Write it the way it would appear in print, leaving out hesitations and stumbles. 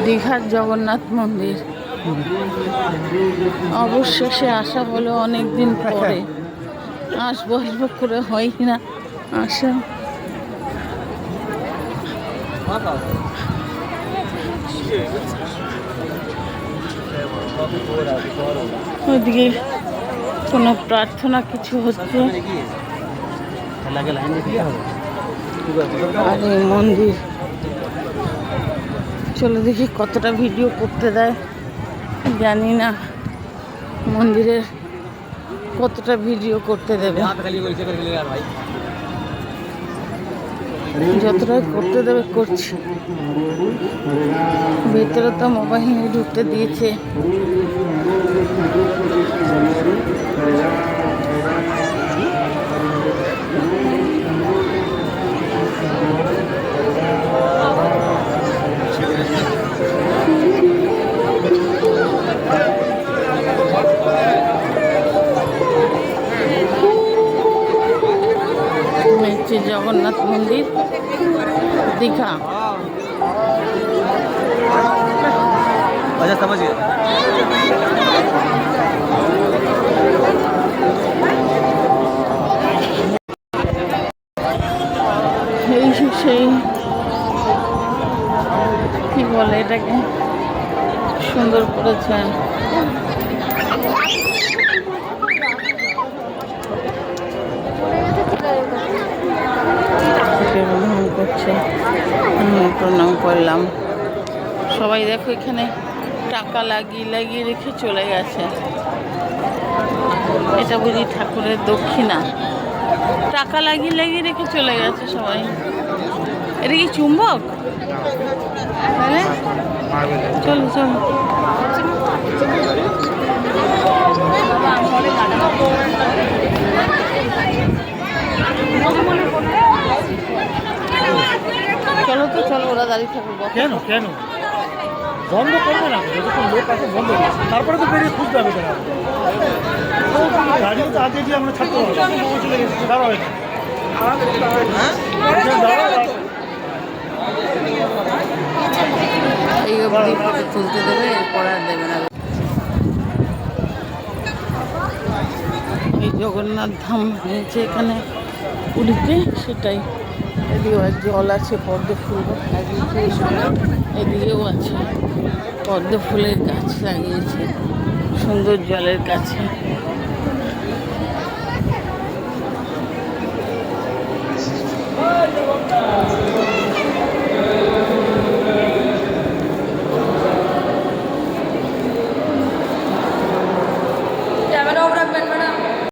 দীঘার জগন্নাথ মন্দির অবশেষে আসা হলো অনেক দিন পরে। আসবো আসবো করে হয় কিনা আসা। ওইদিকে কোনো প্রার্থনা কিছু হচ্ছে আর এই মন্দির। চলো দেখি কতটা ভিডিও করতে দেয়, জানি না মন্দিরের কতটা ভিডিও করতে দেবে। যতটাই করতে দেবে করছি। ভেতরে তো মোবাইল ঢুকতে দিয়েছে। জগন্নাথ মন্দির দীঘা। अच्छा समझ गया। সেই কি বলে এটাকে সুন্দর করেছে। করছে প্রণাম করলাম। সবাই দেখো এখানে টাকা লাগিয়ে রেখে চলে গেছে। এটা বুঝি ঠাকুরের দক্ষিণা। টাকা লাগিয়ে রেখে চলে গেছে সবাই। এটা কি চুম্বক? হ্যাঁ চলো চলো। চলো তো চলো, ওরা দাঁড়িয়ে থাকবো। কেন কেন বন্ধ করবো না? যতক্ষণ লোক আছে বন্ধ করবো, তারপরে তো বেরিয়ে খুঁজতে হবে। গাড়িও তো আগে দিয়ে আমরা ছাড়তে পারবো। চলে গেছি দাঁড়া হয় না। এই অবধি ফটো তুলতে দেবে, এরপর আর দেবে না। এই জগন্নাথ ধাম হয়েছে এখানে পুরীতে, সেটাই। এদিকেও জল আছে, পদ্ম ফুল লাগিয়েছে, এদিকেও আছে পদ্ম ফুলের গাছ লাগিয়েছে সুন্দর জলের কাছে।